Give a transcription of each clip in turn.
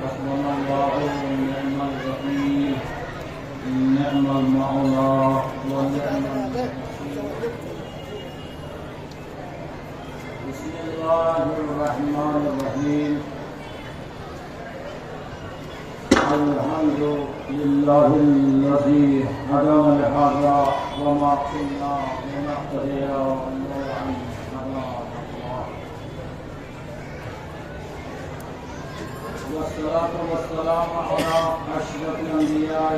حسبنا الله ونعم الوكيل نعم المولى ونعم النصير. بسم الله الرحمن الرحيم. الحمد لله الذي هدانا لهذا وما كنا لنهتدي لولا أن هدانا الله. والصلاة والسلام على أشرف الأنبياء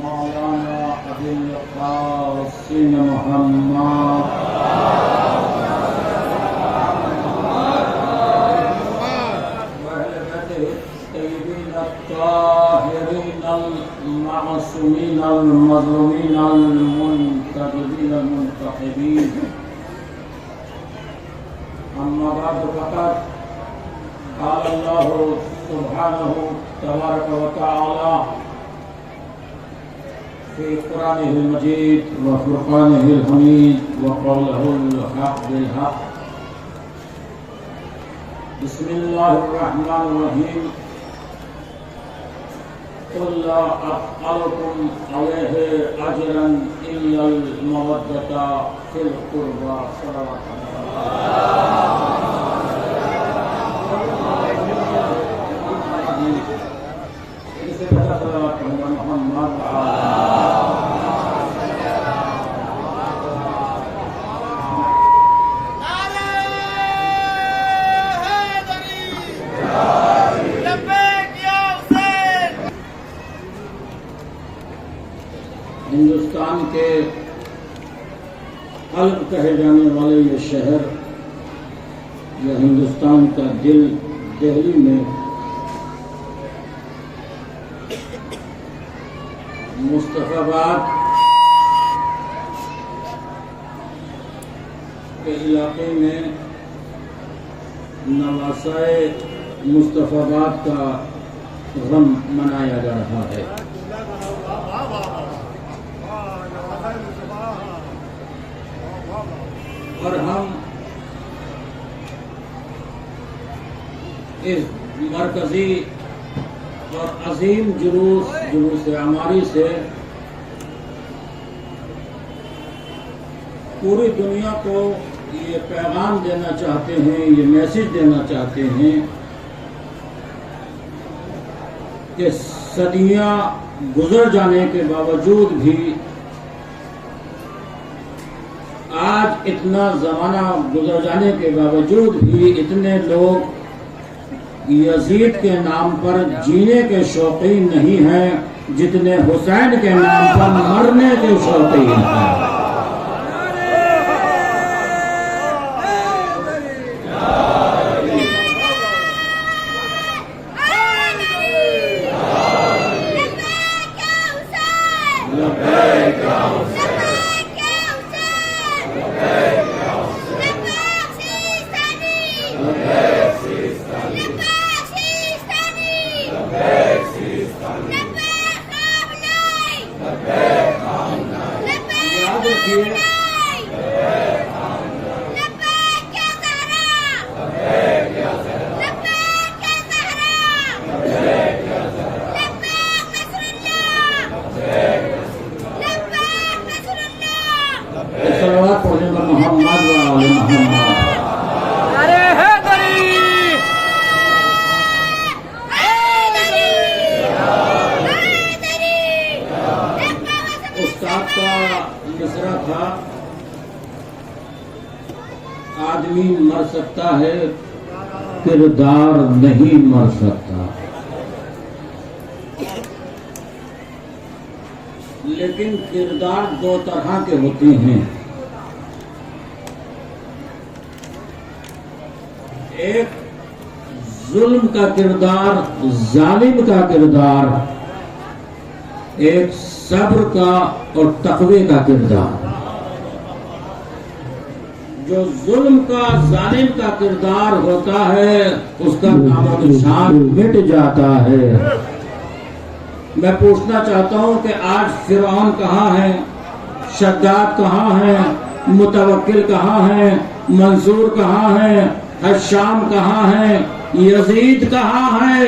مولانا أبي القاسم محمد الطاهرين المعصومين المظلومين المنتجبين المنتخبين. أما بعد فقد قال الله سبحانه تبارك وتعالى في قرآنه المجيد وفرقانه الحميد وقوله الحق بالحق. بسم الله الرحمن الرحيم. قل لا أسألكم عليه أجرا إلا المودة في القربى. صلوات ہندوستان کے قلب کہے جانے والے یہ شہر یا ہندوستان کا دل دہلی میں مصطفی آباد کے علاقے میں نواسائے مصطفی آباد کا غم منایا جا رہا ہے. اور ہم اس مرکزی اور عظیم جلوس عماری سے پوری دنیا کو یہ پیغام دینا چاہتے ہیں، یہ میسج دینا چاہتے ہیں کہ صدیاں گزر جانے کے باوجود بھی آج اتنا زمانہ گزر جانے کے باوجود بھی اتنے لوگ یزید کے نام پر جینے کے شوقین نہیں ہیں جتنے حسین کے نام پر مرنے کے شوقین ہیں. آدمی مر سکتا ہے، کردار نہیں مر سکتا. لیکن کردار دو طرح کے ہوتے ہیں. ایک ظلم کا کردار، ظالم کا کردار، ایک صبر کا اور تقوی کا کردار. جو ظلم کا ظالم کا کردار ہوتا ہے اس کا نام و نشان مٹ جاتا ہے. میں پوچھنا چاہتا ہوں کہ آج فرعون کہاں ہے، شداد کہاں ہے، متوکل کہاں ہے، منصور کہاں ہے، حشام کہاں ہے، یزید کہاں ہے؟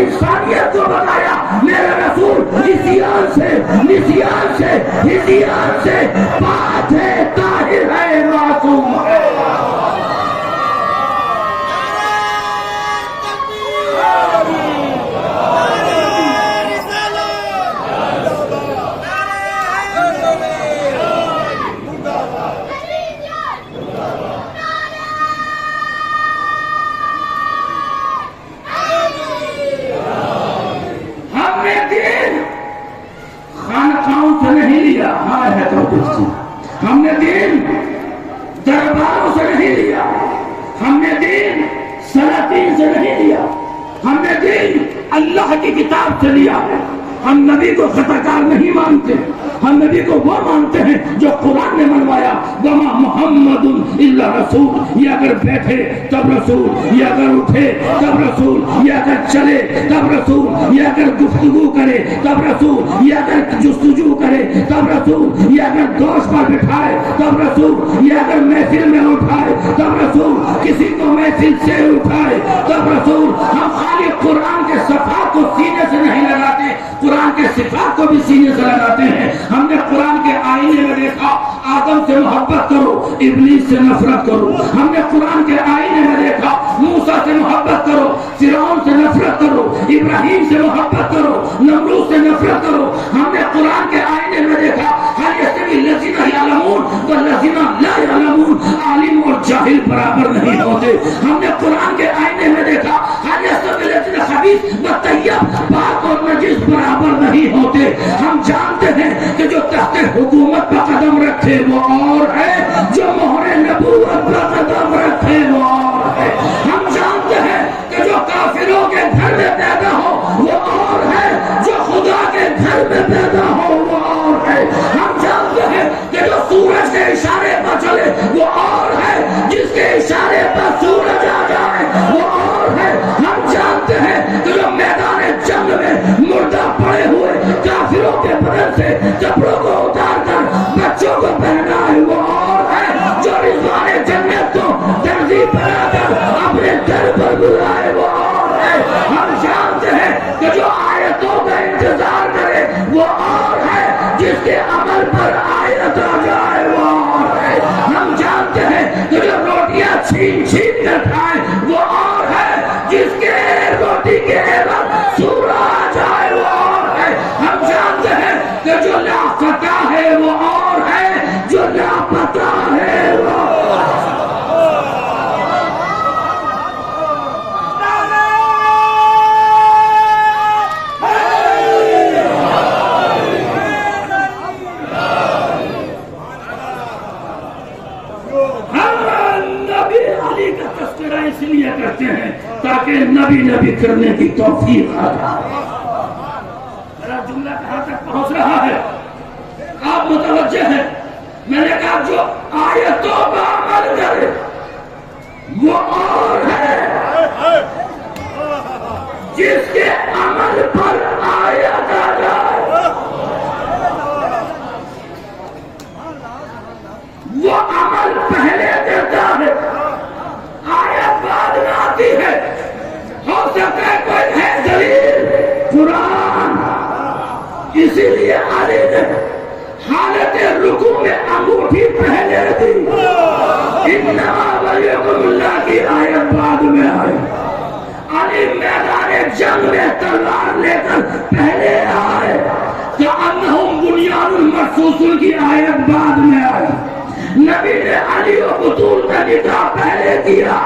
انسانیت کو بتایا میرے رسول نسیان سے ہدیان سے پاک ہے، طاہر ہے، معصوم ہے۔ ہم نے دین درباروں سے نہیں لیا، ہم نے دین سلاطین سے نہیں لیا، ہم نے دین اللہ کی کتاب سے لیا ہے۔ ہم نبی کو خطا کار نہیں مانتے، ہم نبی کو وہ مانتے ہیں جو قرآن نے منوایا، وما محمد الا رسول، یہ اگر بیٹھے تب رسول، یہ اگر اٹھے تب رسول، یہ اگر چلے تب رسول، یہ اگر گفتگو کرے تب رسول، یہ اگر جستجو کرے تب رسول، یہ اگر دوش پر بٹھائے تب رسول، یہ اگر محفل میں اٹھائے تب رسول، کسی کو محفل سے اٹھائے تب رسول۔ ہم خالی قرآن کے صفحات کو سینے سے نہیں لگاتے، قرآن کے صفات کو بھی سینے سے لگاتے ہیں۔ ہم نے قرآن کے آئینے میں دیکھا آدم سے محبت کرو، ابلیس سے نفرت کرو۔ ہم نے قرآن کے آئینے میں دیکھا موسیٰ سے محبت کرو، فرعون سے نفرت کرو، ابراہیم سے محبت کرو، نمرود سے نفرت کرو۔ ہم نے قرآن کے آئینے میں دیکھا ہر یستوی الذین یعلمون والذین لا یعلمون، عالم اور جاہل برابر نہیں ہوتے۔ ہم نے قرآن کے آئینے میں دیکھا ہر یستوی الذین خبیث والطیب، پاک اور نجس برابر نہیں ہوتے۔ ہم جانتے ہیں کہ جو تحت حکومت پر قدم رکھے وہ اور ہے، جو مہر نبوت پر قدم رکھے وہ اور ہے۔ ہم جانتے ہیں کہ جو کافروں کے گھر میں پیدا ہو وہ اور ہے، جو خدا کے گھر میں پیدا ہو وہ اور ہے۔ ہم جانتے ہیں کہ جو سورج کے اشارے پر چلے وہ اور ہے، جس کے اشارے پر سورج آ جائے وہ اور ہے۔ ہم جانتے ہیں کہ جو میدان جنگ میں مردہ پڑے ہوئے کافروں کے بدن سے کپڑوں کو اتار کر بچوں کو پہنائے وہ اور ہے، جو رضوان جنت کو درزی بنا کر اپنے در پر بلائے وہ اور ہے۔ ہم جانتے ہیں کہ جو آیتوں کا انتظار کرے وہ اور ہے، جس کے عمل پر آیت آ جائے وہ اور ہے۔ ہم جانتے ہیں کہ جو روٹیاں چھین چھین کر کھائے وہ اور ہے، جس کے روٹی کے عوض سورہ آ جائے وہ اور ہے۔ ہم جانتے ہیں کہ جو لاپتہ ہے وہ اور ہے، جو لاپتہ ہے وہ اور ہے۔ اس لیے کرتے ہیں تاکہ نبی نبی کرنے کی توفیق آ جائے۔ میرا جملہ کہاں تک پہنچ رہا ہے آپ متوجہ ہیں؟ میں نے کہا جو آیتوں کا عمل کرے وہ اور ہے، جس کے عمل پر آیت آ جائے وہ عمل پہلے دیتا ہے، آیت بعد میں آتی ہے۔ ہو سکتا ہے کوئی ہے دلیل قرآن، اسی لیے علی نے حالت رکوع میں انگوٹھی پہلے دی، انما ولیکم اللہ کی آیت بعد میں آئی۔ علی میدان جنگ میں تلوار لے کر پہلے آئے، کأنہم بنیان مرصوص کی آیت بعد میں آئی۔ نبی نے علی و قتول کا نکاح پہلے کیا،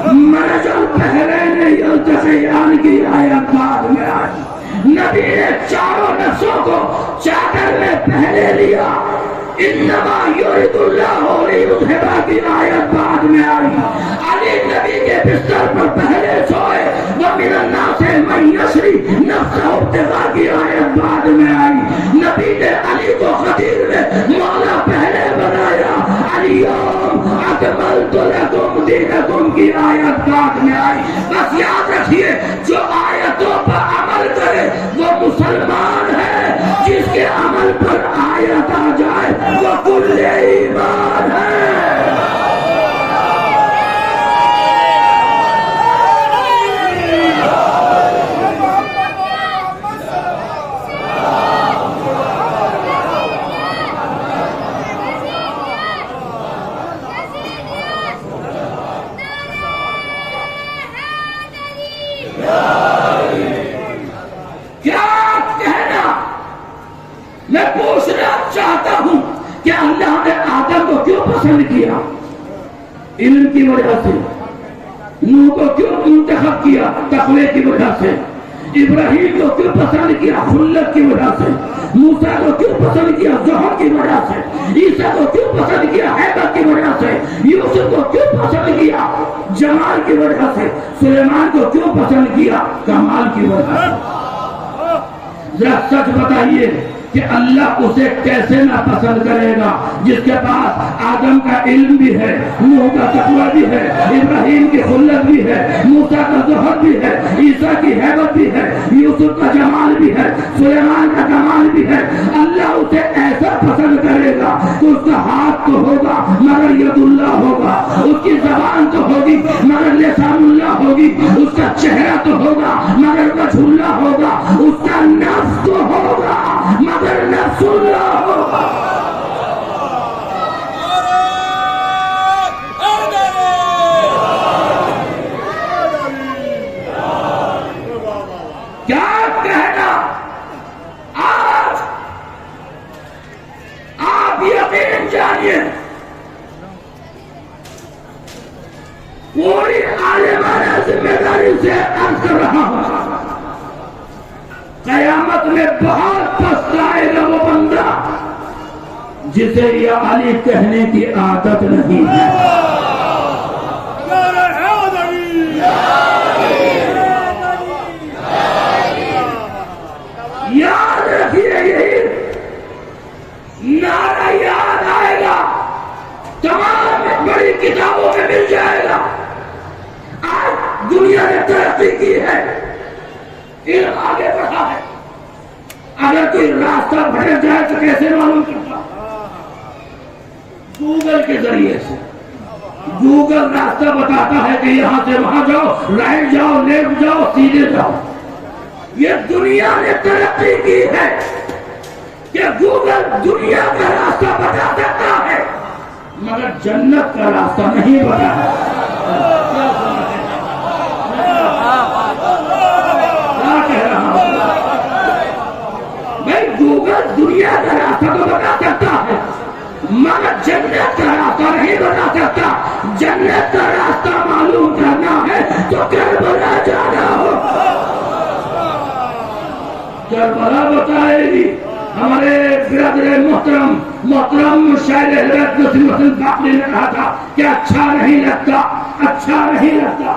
مرجل پہلے نے یلتقیان کی آیت بعد میں آئی۔ نبی نے چاروں نفسوں کو چادر میں پہلے لیا، انما یرید اللہ لیذھب کی آیت بعد میں آئی۔ علی نبی کے بستر پر پہلے سوئے، ومن الناس من یشری نفسہ ابتغاء کی آیت بعد میں آئی۔ نبی نے علی کو خدیر میں مولا پہلے بنایا، الیوم اکملت لکم دینکم کی آیت بعد میں آئی۔ بس یاد رکھیے جو آیتوں پر عمل کرے وہ مسلمان ہے، جس کے عمل پر آیت آ جائے وہ کل ایمان ہے۔ میں پوچھنا چاہتا ہوں کہ اللہ نے آدم کو کیوں پسند کیا؟ علم کی وجہ سے۔ نوح کو کیوں منتخب کیا؟ تقوی کی وجہ سے۔ ابراہیم کو کیوں پسند کیا؟ خلت کی وجہ سے۔ موسیٰ کو کیوں پسند کیا؟ زہد کی وجہ سے۔ عیسیٰ کو کیوں پسند کیا؟ ہیبت کی وجہ سے۔ یوسف کو کیوں پسند کیا؟ جمال کی وجہ سے۔ سلیمان کو کیوں پسند کیا؟ کمال کی وجہ سے۔ ذرا سچ بتائیے کہ اللہ اسے کیسے ناپسند کرے گا جس کے پاس آدم کا علم بھی ہے، نوح کا تقوی بھی ہے، ابراہیم کی خلت بھی ہے، موسیٰ کا زہد بھی ہے، عیسیٰ کی ہیبت بھی ہے، یوسف کا جمال بھی ہے، سلیمان کا کمال بھی ہے۔ اللہ اسے ایسا پسند کرے گا کہ اس کا ہاتھ تو ہوگا مگر ید اللہ ہوگا، اس کی زبان تو ہوگی مگر لسان اللہ ہوگی، اس کا چہرہ تو ہوگا مگر وجہ اللہ ہوگا، اس کا نفس تو ہوگا مگر نفس اللہ ہوگا۔ کیا کہنا؟ آج آپ یقین جانیے پوری عالمانہ ذمہ داری سے عرض کر رہا ہوں، قیامت میں بہت پچھتائے گا وہ بندہ جسے یہ علی کہنے کی عادت نہیں ہے۔ یاد رکھیے یہی نعرہ یاد آئے گا، تمام بڑی کتابوں میں مل جائے گا۔ آج دنیا نے ترقی کی ہے، علم آگے بڑھا ہے، اگر کوئی راستہ بھٹک جائے تو کیسے معلوم کرتا؟ گوگل کے ذریعے سے۔ گوگل راستہ بتاتا ہے کہ یہاں سے وہاں جاؤ، رائٹ جاؤ، لیفٹ جاؤ، سیدھے جاؤ۔ یہ دنیا نے ترقی کی ہے کہ گوگل دنیا کا راستہ بتا سکتا ہے مگر جنت کا راستہ نہیں بتا۔ گوگل دنیا کا راستہ تو بتا سکتا ہے مگر جنت کا راستہ نہیں بتا سکتا۔ جنت کا راستہ معلوم کرنا ہے تو کربلا جانا ہو، کربلا بتائے گی۔ ہمارے برادر محترم شاعر حضرت نصیر حسین باقری نے کہا تھا کہ اچھا نہیں لگتا، اچھا نہیں لگتا،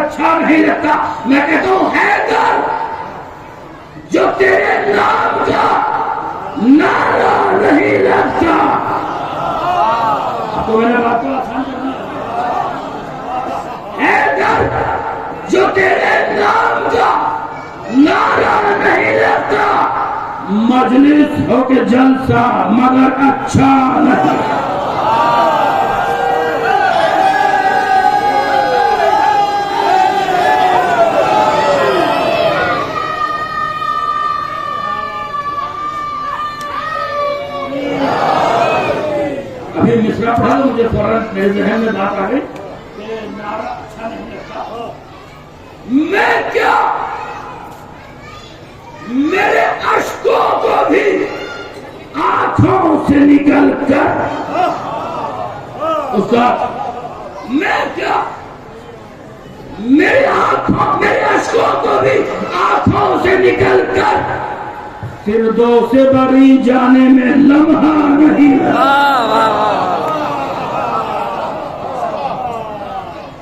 اچھا نہیں لگتا۔ میں کہتا ہوں حیدر، جو تیرے نام کا نعرہ نہیں لگتا، تو میں نے بات کو آسان کرنا حیدر، جو تیرے نام کا نعرہ نہیں لگتا، مجلس ہو کے جلسہ مگر اچھا نہیں۔ مصرع پڑھا تو مجھے فوراً میرے ذہن میں بات آ گئی کہ نعرہ اچھا نہیں لگتا۔ میں کیا میرے اشکوں کو بھی آنکھوں سے نکل کر میں کیا میرے اشکوں کو بھی آنکھوں سے نکل کر فردوس بری جانے میں لمحہ نہیں رہا۔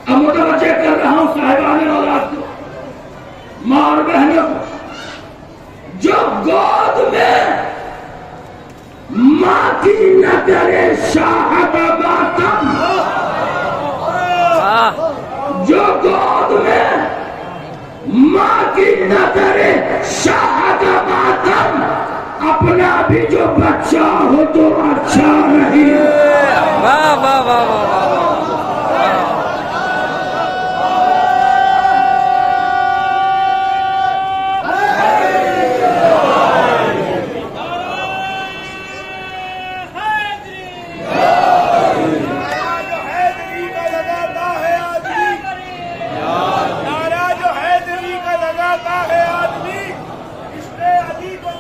اب متوجہ کر رہا ہوں صاحبان اولاد کو، ماں اور بہنوں کو، جو گود میں ماں کی نہ کرے شاہد ماتم، جو گود میں ماں کی نہ کرے شاہد ماتم، اپنا بھی جو بچہ ہو تو اچھا نہیں۔ واہ واہ واہ واہ۔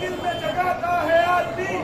دل میں جگاتا ہے آدمی،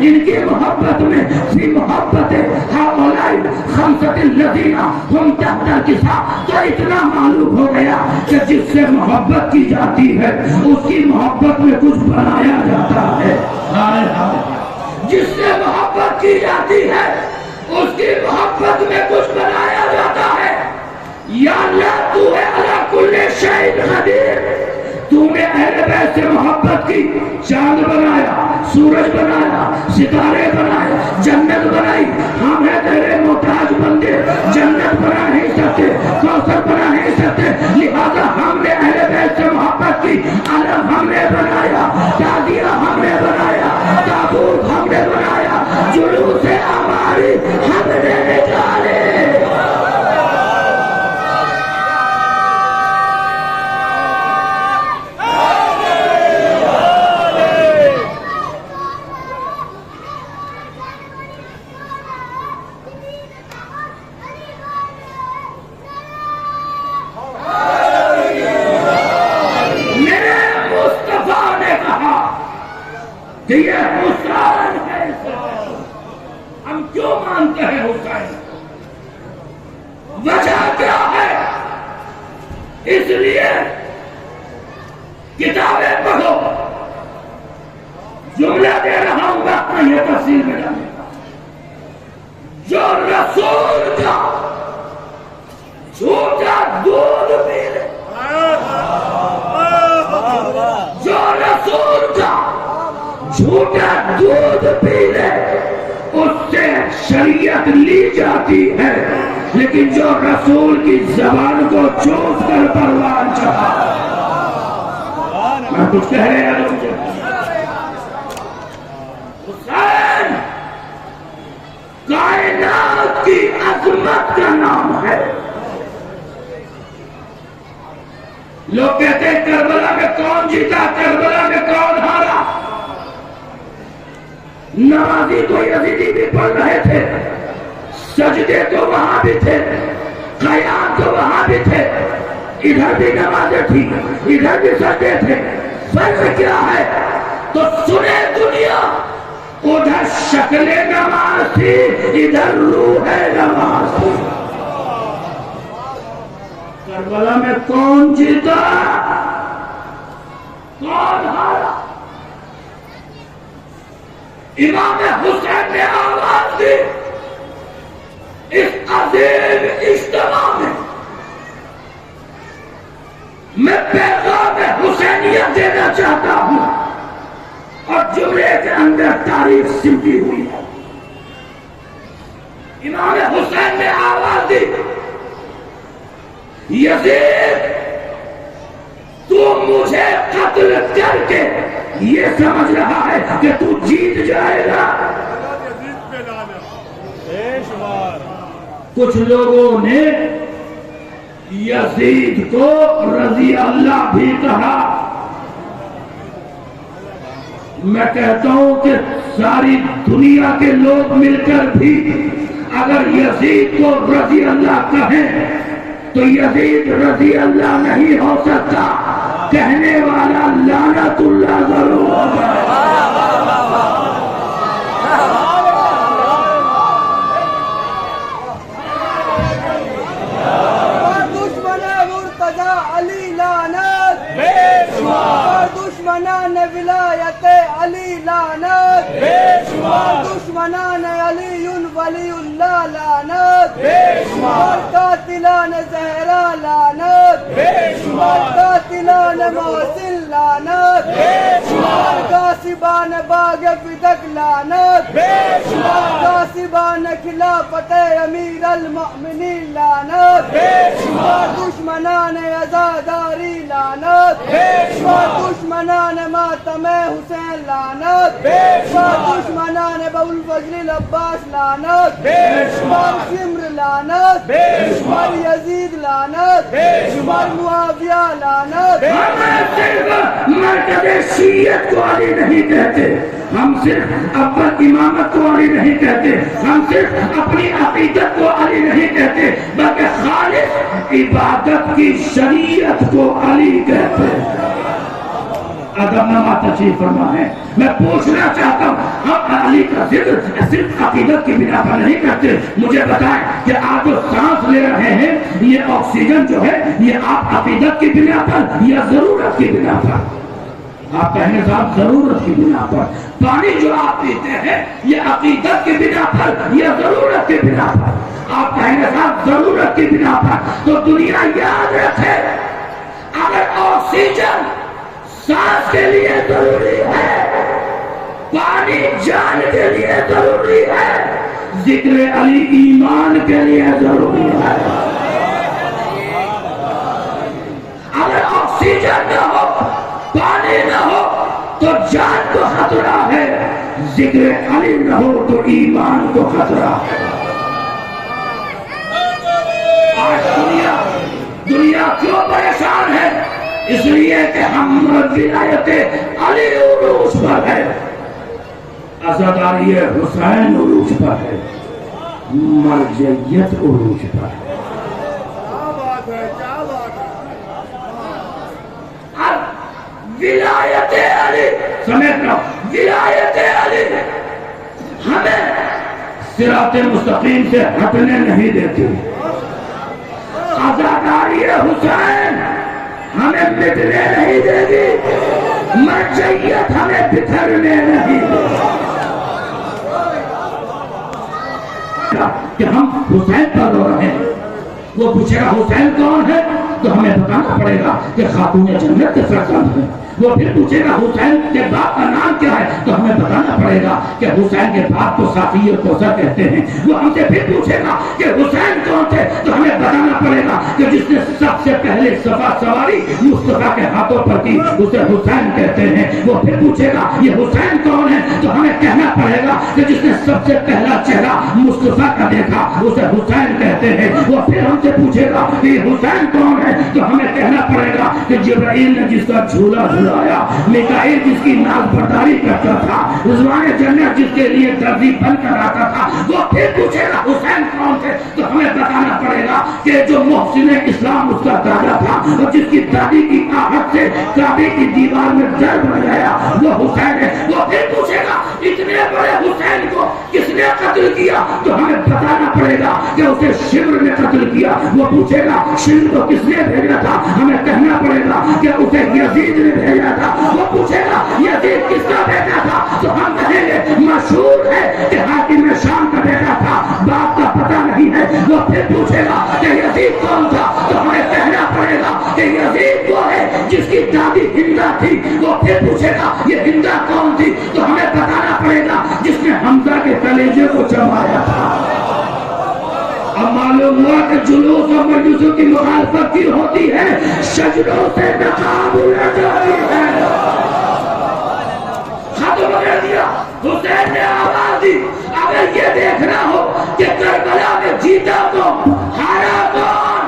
ان کی محبت میں فی محبت ہؤلاء خمسۃ الذین ہم تحت الکساء، تو اتنا معلوم ہو گیا کہ جس سے محبت کی جاتی ہے اس کی محبت میں کچھ بنایا جاتا ہے۔ جس سے محبت کی جاتی ہے اس کی محبت میں کچھ بنایا جاتا ہے۔ یا اللہ تو ہے علی کل شیء قدیر، تو نے اہل بیت سے محبت کی، چاند بنایا، سورج بنایا، ستارے بنائے، جنت بنائی، ہم ہیں تیرے محتاج بندے، جنت بنا نہیں سکتے، کوثر بنا نہیں سکتے، لہذا ہم نے اہل بیت سے محبت کی، علم ہم نے بنایا، تعزیہ ہم نے بنایا، تابوت ہم نے بنایا، جلوس ہماری ہم نے نکالے۔ کہ یہ حسین ہے، ہم کیوں مانتے ہیں حسین؟ وجہ کیا ہے؟ اس لیے کتابیں پڑھو، جملہ دے رہا ہوں وقت یہ تفصیل میں جانے کا، جو رسول کا جھوٹا دودھ پی لے، جو رسول کا جھوٹا دودھ پی لے اس سے شریعت لی جاتی ہے، لیکن جو رسول کی زبان کو چوس کر پروان چڑھا، میں کچھ کہہ رہے ہیں مجھے حسین کائنات کی عظمت کا نام ہے۔ لوگ کہتے ہیں کربلا میں کون جیتا، کربلا میں کون ہارا؟ نمازی تو یزیدی بھی پڑھ رہے تھے، سجدے تو وہاں بھی تھے، قیام تو وہاں بھی تھے، ادھر بھی نمازیں تھی، ادھر بھی سجدے تھے، فرق کیا ہے؟ تو سنے دنیا، ادھر شکل نماز تھی، ادھر روح نماز تھی۔ کربلا میں کون جیتا، کون ہارا؟ امام حسین نے آواز دی اس عظیم اجتماع میں پیغام حسینیت دینا چاہتا ہوں، اور جملے کے اندر تاریخ سمٹی ہوئی ہے۔ امام حسین نے آواز دی، یزید تو مجھے قتل کر کے یہ سمجھ رہا ہے کہ تو جیت جائے گا۔ کچھ لوگوں نے یزید کو رضی اللہ بھی کہا، میں کہتا ہوں کہ ساری دنیا کے لوگ مل کر بھی اگر یزید کو رضی اللہ کہیں تو یزید رضی اللہ نہیں ہو سکتا، کہنے والا لعنت اللہ ضرور ہوگا۔ دشمنان ولایت علی لعنت، دشمنان علی ولی اللہ لعنت، قاتلان زہرا لعنت، قاتلان محسن لعنت، غاصبان باغ فدق لعنت، غاصبان خلافت امیر المؤمنین لعنت، دشمنان عزاداری لعنت، دشمنان ماتم حسین لعنت، دشمنان ابوالفضل العباس لعنت، شمر لعنت، یزید لعنت، معاویہ لعنت۔ ہم صرف مرکز شیعت کو علی نہیں کہتے، ہم صرف اول امامت کو علی نہیں کہتے، ہم صرف اپنی عقیدت کو علی نہیں کہتے، بلکہ خالص عبادت کی شریعت کو علی کہتے ہیں۔ ادبنما تشریف فرما ہے. میں پوچھنا چاہتا ہوں ہم علی کا ذکر صرف عقیدت کی بنا پر نہیں کرتے. مجھے بتائیں کہ آپ جو سانس لے رہے ہیں یہ آکسیجن جو ہے یہ آپ عقیدت کی بنا پر یا ضرورت کی بنا پر؟ آپ کہیں صاحب ضرورت کی بنا پر. پانی جو آپ پیتے ہیں یہ عقیدت کی بنا پر یا ضرورت کی بنا پر؟ آپ کہیں صاحب ضرورت کی بنا پر. تو دنیا یاد رکھے اگر آکسیجن سانس کے لیے ضروری ہے، پانی جان کے لیے ضروری ہے، ذکر علی ایمان کے لیے ضروری ہے. اگر آکسیجن نہ ہو پانی نہ ہو تو جان کو خطرہ ہے، ذکر علی نہ ہو تو ایمان کو خطرہ ہے. آج دنیا کیوں پریشان ہے؟ اس لیے کہ ہم ولایت علی عروج پر ہے، عزاداری حسین عروج پر ہے، مرجعیت عروج پر ہے. اب ولایت علی سمیت رہو، ولایت علی ہمیں صراط مستقیم سے ہٹنے نہیں دیتی. عزاداری حسین ہمیں مٹنے نہیں دے گی، مرجعیت ہمیں بکھرنے نہیں دے گی. کہ ہم حسین پر رو رہے ہیں. وہ پوچھے گا حسین کون ہے تو ہمیں بتانا پڑے گا کہ خاتون جنت کے فرزند ہیں. وہ پھر پوچھے گا حسین کے باپ کا نام کیا ہے تو ہمیں بتانا پڑے گا کہ حسین کے باپ کو صافی اور کوثر کہتے ہیں. وہ ہم سے پھر پوچھے گا کہ حسین کون تھے تو ہمیں بتانا پڑے گا کہ جس نے سب سے پہلے صفا سواری مصطفیٰ کے ہاتھوں پر کی اسے حسین کہتے ہیں. وہ پھر پوچھے گا یہ حسین کون ہے تو ہمیں کہنا پڑے گا کہ جس نے سب سے پہلا چہرہ مصطفیٰ کا دیکھا اسے حسین کہتے ہیں. وہ پھر ہم سے پوچھے گا کہ یہ حسین کون ہے تو ہمیں کہنا پڑے گا کہ جبرائیل نے جس کا جھولا جھلایا، میکائیل جس کی ناز برداری کرتا تھا، رضوان جنت جس کے لیے درزی بن کر آتا تھا. وہ پھر پوچھے گا حسین کون تھے تو ہمیں بتانا پڑے گا کہ جو محسن اسلام اس کا دادا تھا اور جس کی دادی کی آہٹ سے کعبے کی دیوار میں درد بن گیا وہ حسین ہے. وہ پھر پوچھے گا اتنے بڑے حسین کو کس نے قتل کیا تو ہمیں بتانا پڑے گا کہ اسے شمر نے قتل کیا. وہ پوچھے گا شمر کو کس نے بھیجا تھا ہمیں کہنا پڑے گا کہ اسے یزید نے بھیجا تھا. وہ پوچھے گا یزید کس کا بیٹا تھا تو ہم کہیں گے مشہور ہے کہ حاکم شام کا بیٹا تھا، باپ کا پتہ نہیں ہے. وہ پھر پوچھے گا کہ یزید کون تھا تو ہمیں کہنا پڑے گا کہ یزید وہ ہے جس کی دادی ہندا تھی. وہ پھر پوچھے گا یہ ہندا کون تھی تو ہمیں بتانا پڑے گا جس نے حمزہ کے کلیجے کو چبایا تھا. اب معلوم ہوا کہ جلوس اور مجلسوں کی مخالفت کی ہوتی ہے، شجروں سے نقاب اڑ جاتی ہے. ختم کر دیا. حسین نے آواز دی اگر یہ دیکھنا ہو کہ کربلا میں جیتا تو ہارا کون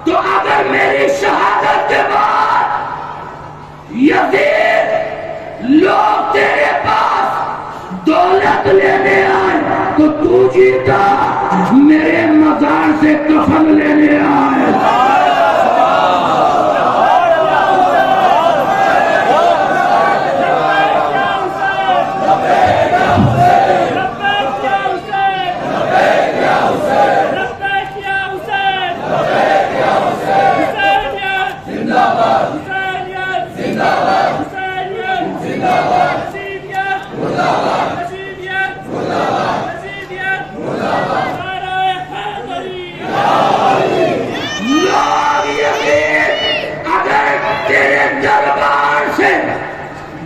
تو اگر میری شہادت کے بعد یزید لوگ تیرے پاس دولت لینے آئے تو تو جیتا، میرے مزار سے کفن لینے آئے.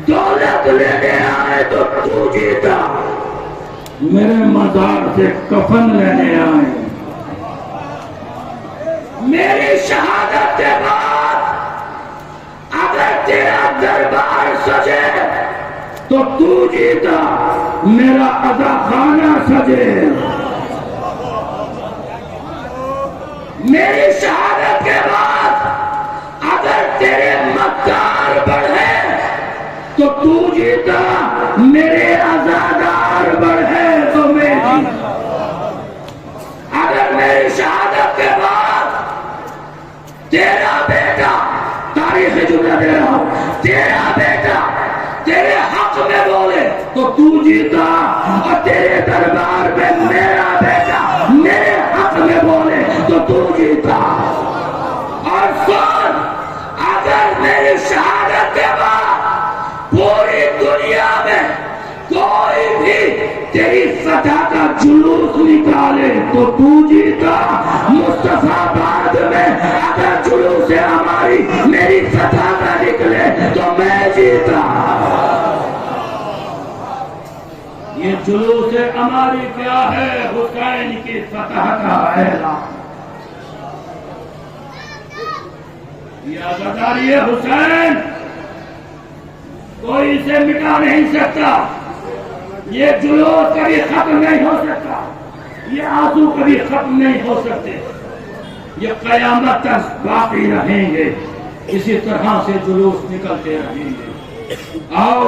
دولت لینے آئے تو تو جیتا، میرے مزار سے کفن لینے آئے. میری شہادت کے بعد اگر تیرا دربار سجے تو تو جیتا، میرا عزا خانہ سجے. میری شہادت کے بعد اگر تیرے مقدار بڑھے تو تو جیتا، میرے عزادار بڑھے تو میں جیتا. اگر میری شہادت کے بعد تیرا بیٹا، تاریخ جملہ دے رہا ہوں، تیرا بیٹا تو تو جیتا، اور تیرے دربار میں میرا بیٹا میرے حق میں بولے تو تو جیتا۔ اور سن، اگر میری شہادت کے بعد پوری دنیا میں کوئی بھی تیری فتح کا جلوس نکالے تو تو جیتا۔ مصطفیٰ بعد میں اگر جلوس ہماری میری فتح کا نکلے تو میں جیتا۔ یہ جلوس ہماری کیا ہے؟ حسین کی فتح کا اعلان۔ یہ آزاداری حسین کوئی اسے مٹا نہیں سکتا، یہ جلوس کبھی ختم نہیں ہو سکتا، یہ آنسو کبھی ختم نہیں ہو سکتے، یہ قیامت تک باقی رہیں گے، اسی طرح سے جلوس نکلتے رہیں گے۔ آؤ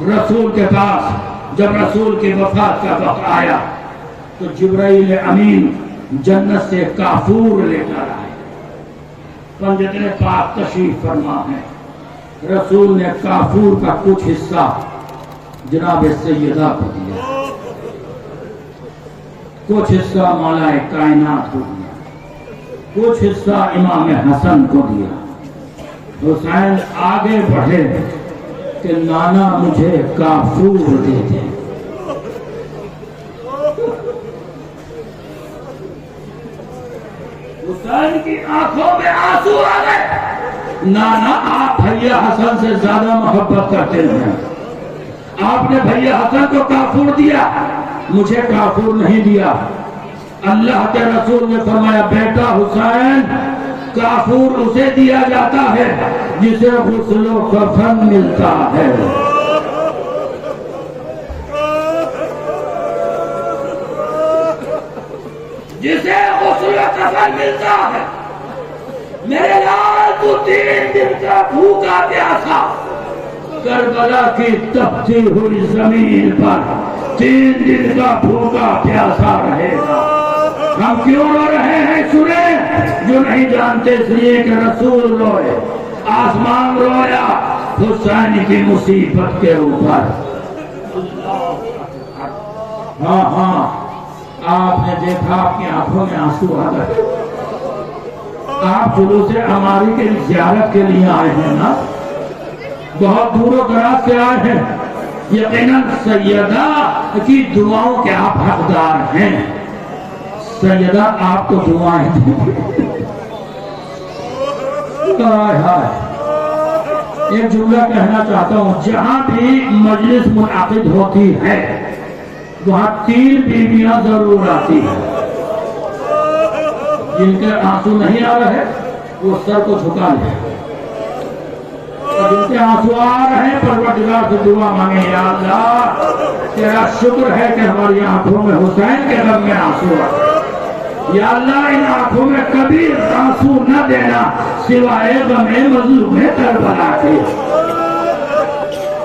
رسول کے پاس جب رسول کی وفات کا وقت آیا تو جبرائیل امین جنت سے کافور لے کر آئے، پنجتن پاک تشریف فرما ہے۔ رسول نے کافور کا کچھ حصہ جناب سیدہ کو دیا، کچھ حصہ مولا کائنات کو دیا، کچھ حصہ امام حسن کو دیا۔ حسین آگے بڑھے کہ نانا مجھے کافور دے دے۔ حسین کی آنکھوں میں آنسو آ گئے۔ نانا آپ بھیا حسن سے زیادہ محبت کرتے ہیں، آپ نے بھیا حسن کو کافور دیا، مجھے کافور نہیں دیا۔ اللہ کے رسول نے فرمایا بیٹا حسین، کافور اسے دیا جاتا ہے جسے غسل و کفن ملتا ہے۔ جسے غسل و کفن ملتا ہے۔ میرے لال تو 3 دن کا بھوکا پیاسا کربلا کی تپتی ہوئی زمین پر 3 دن کا بھوکا پیاسا رہے گا۔ ہم کیوں رو رہے ہیں سنیں، جو نہیں جانتے اس لیے کہ رسول روئے، آسمان رویا حسین کی مصیبت کے اوپر۔ ہاں ہاں، آپ نے دیکھا آپ کی آنکھوں میں آنسو آ گئے۔ آپ جلوس ہماری کے زیارت کے لیے آئے ہیں نا، بہت دور و دراز سے آئے ہیں، یقیناً سیدہ کی دعاؤں کے آپ حقدار ہیں۔ سیدہ آپ کو دعائیں دیں۔ ایک جملہ کہنا چاہتا ہوں، جہاں بھی مجلس منعقد ہوتی ہے وہاں 3 بیویاں ضرور آتی ہیں۔ جن کے آنسو نہیں آ رہے وہ سر کو جھکا لیں، اور جن کے آنسو آ رہے ہیں پروردگار سے دعا مانگیں، یا اللہ تیرا شکر ہے کہ ہماری آنکھوں میں حسین کے غم میں آنسو آ، یا اللہ ان آنکھوں میں کبھی آنسو نہ دینا سوائے غم مظلوم کربلا کے۔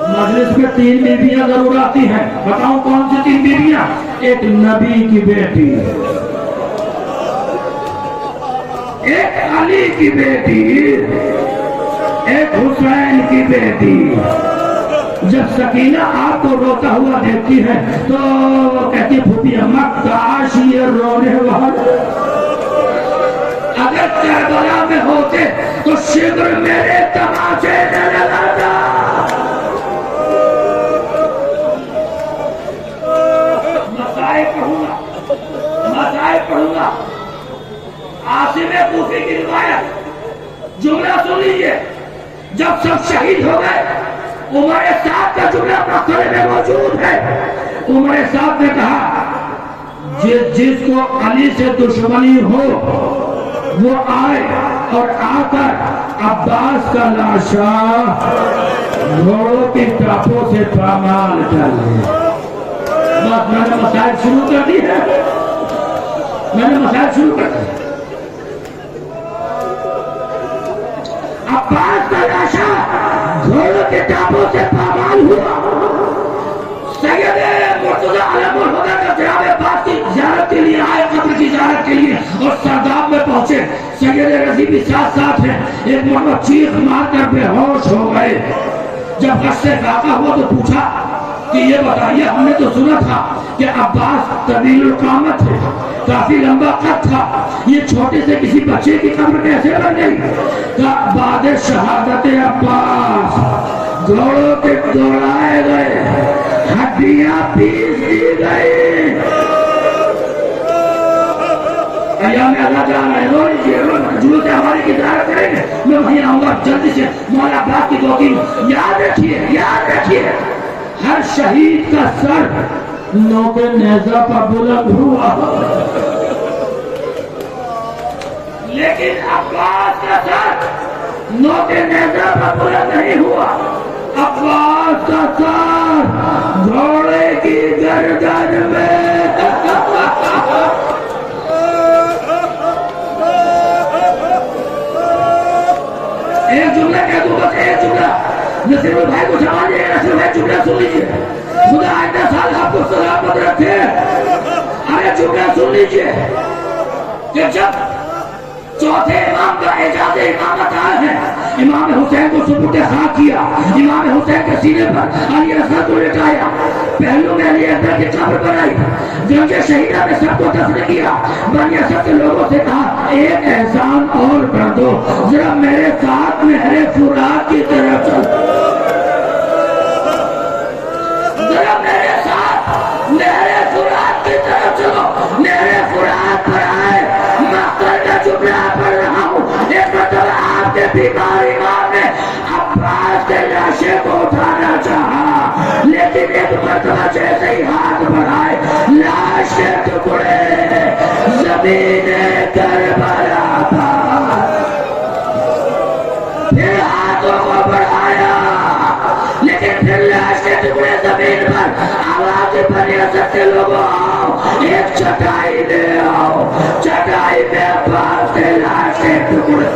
مجلس میں 3 بیویاں ضرور آتی ہیں، بتاؤں کون سی 3 بیویاں؟ ایک نبی کی بیٹی، ایک علی کی بیٹی، ایک حسین کی بیٹی۔ جب سکینہ آپ کو روتا ہوا دیکھتی ہے تو وہ کہتی پھوپھی اماں کاش یہ رونے والے اگر کربلا میں ہوتے تو شبر میرے تماشے نہ لگاتا۔ مسائل پڑھوں گا عاصم کوفی کی روایت، جملہ سن لیجیے۔ جب سب شہید ہو گئے، عمر صاحب کا جملہ مقبرے میں موجود ہے۔ عمر صاحب نے کہا جس کو علی سے دشمنی ہو وہ آئے اور آ کر عباس کا لاشا گھوڑوں کی ٹاپوں سے پامال کر لے۔ بس میں نے مسائل شروع کر دی ہے، میں نے مسائل شروع کر دی۔ عباس کا لاشا گھوڑوں کے ٹاپوں سے پامال ہوا۔ سید مرتضی علم الہدیٰ کا جناب عباس کی زیارت کے لیے آئے، قبر کی زیارت کے لیے، اور سرداب میں پہنچے۔ سید رضی بھی ساتھ ساتھ ہیں۔ ایک مرتبہ چیخ مار کر بے ہوش ہو گئے۔ جب غصے واقع ہوا تو پوچھا کہ یہ بتائیے ہم نے تو سنا تھا کہ عباس طویل القامت ہے، کافی لمبا قد تھا، یہ چھوٹے سے کسی بچے کی قبر کیسے بن گئی؟ کہ بعد شہادت عباس گھوڑوں پہ دوڑائے گئے، ہڈیاں پیس دی گئی۔ ایام اللہ جا رہے رو لیجیے، جلوس ہماری کی زیارت کریں گے، میں وہیں آؤں گا جلدی سے۔ مولا عباس کی توقین یاد رکھیے ہر شہید کا سر نوک نیزہ پر بلند ہوا، لیکن عباس کا سر نوک نیزہ پر بلند نہیں ہوا، عباس کا سر گھوڑے کی گردن میں۔ ایک جملہ کہہ دوں، بس ایک جملہ، نصیر بھائی کو جواب دے، نصیر بھائی جملہ سن لیجیے، خدا آئندہ سال آپ کو سلامت رکھے۔ ارے جملہ سن لیجیے کہ جب چوتھے امام کا اعجاز امامت آیا ہے، امام حسین کو سپرد خاک کیا، امام حسین کے سینے پر علی اصغر کو لٹایا، پہلو میں علی اکبر کی قبر بنائی، گنج شہیدہ میں سب کو دفن کیا، بنی اسد کے لوگوں سے کہا ایک احسان اور کر دو، ذرا میرے ساتھ نہر فرات کی طرف چل، ذرا میرے ساتھ نہر فرات کی طرف چلو۔ نہر فرات پر آئے، مقتل کا جملہ پڑھ رہا ہوں، ایک مرتبہ آپ کے بیمار امام نے عباس کے لاشے کو اٹھانا چاہا، لیکن ایک مرتبہ جیسے ہی ہاتھ بڑھائے لاش کے ٹکڑے زمین کربلا پر، پھر ہاتھوں کو بڑھایا لیکن پھر لاش کے ٹکڑے زمین پر، آواز بنی اسد کے لوگوں آؤ، ایک چٹائی لے آؤ، چٹائی میں عباس کے لاش کے ٹکڑے۔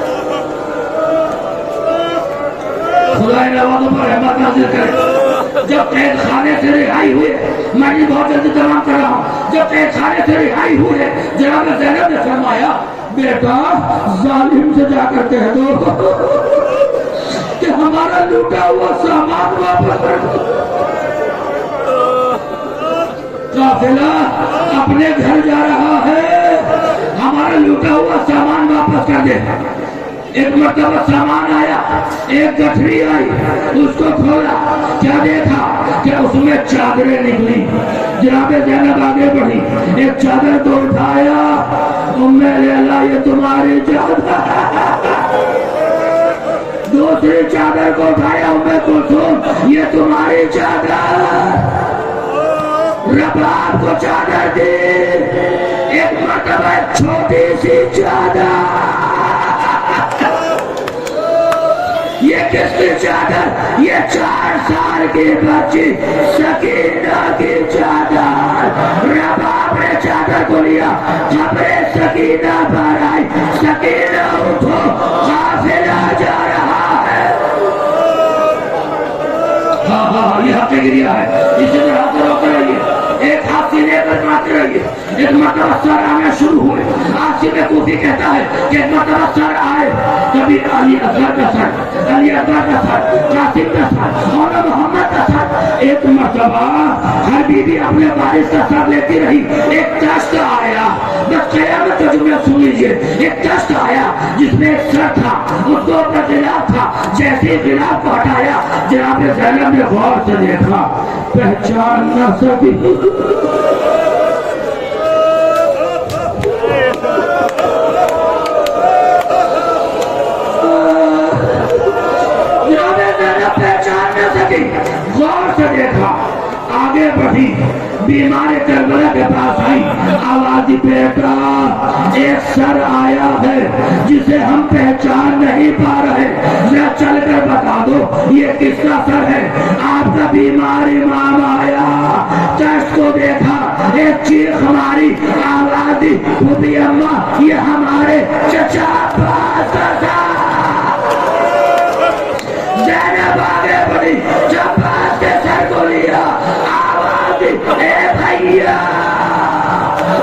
خدا ان آوازوں پر رحمت نازل کرے۔ جب قید خانے سے رہائی ہوئے، میں یہ بہت جلدی تمام کر رہا ہوں، جب قید خانے سے رہائی ہوئے جناب زینب نے فرمایا بیٹا ظالم سے جا کر کہہ دو کہ ہمارا لوٹا ہوا سامان واپس کر دو۔ قافلہ اپنے گھر جا رہا ہے، ہمارا لوٹا ہوا سامان واپس کر دے۔ ایک مرتبہ سامان آیا، ایک گٹھری آئی، اس کو کھولا، کیا دیکھا کہ اس میں چادریں نکلی۔ جناب زینب آگے بڑھی، ایک چادر کو اٹھایا، ام لیلا یہ تمہاری چادر، دوسری چادر کو اٹھایا، ام کلثوم یہ تمہاری چادر، رباب کو چادر دی، ایک مرتبہ چھوٹی سی چادر، یہ کس کی چادر؟ یہ 4 سال کی بچی سکینہ کی چادر۔ رباب نے چادر کو لیا، قبر سکینہ پر آئی، سکینہ اٹھو قافلہ جا رہا ہے۔ ہاں یہ حق گریا ہے، اسی طرح سے روک رہیے، ایک ہاتھ سینے پر مات رہیے۔ ایک مرتبہ سر آنا شروع ہوئے، عاصم کوفی کہتا ہے کہ ایک مرتبہ سر آئے، کبھی علی اصغر کا سر، علی اکبر کا سر، قاسم کا سر، مولانا محمد کا سر۔ ایک مرتبہ ہر بیوی اپنے وارث کا سر لیتی رہی، ایک دشت آیا، بس قیامت کا جملہ سن لیجیے، ایک دشت آیا جس میں ایک سر تھا، اس کو اپنا غلاف تھا، جیسے ہی غلاف کو ہٹایا جناب زینب نے غور سے دیکھا، پہچان نہ سکی۔ پہچان نہ سکی، غور سے دیکھا، آگے بڑھی، بیمار کربلا کے پاس آئی، آواز بیٹا ایک سر آیا ہے جسے ہم پہچان نہیں پا رہے، ذرا چل کر بتا دو یہ کس کا سر ہے۔ آپ کا بیمار امام آیا، چشت کو دیکھا، ایک چیخ ہماری آواز دی، پھوپھی اماں یہ ہمارے چچا عباس کا تھا۔ زینب آگے بڑھی، جب عباس کے سر کو لیا، آواز دی اے بھائیا،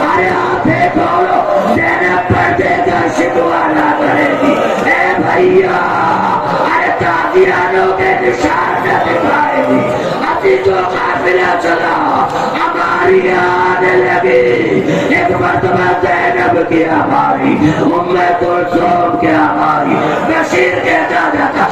ارے آنکھیں کھولو، زینب پردے کا شکوہ نہ کرے گی، اے بھائیا ارے قادیانوں کے نشان نہ دکھائے گی، آتی جو قافلہ چلا ہماری آنے لگی ایک مرتبہ زینب کی ہماری ام کلثوم کی ہماری بشیر کہتا جاتا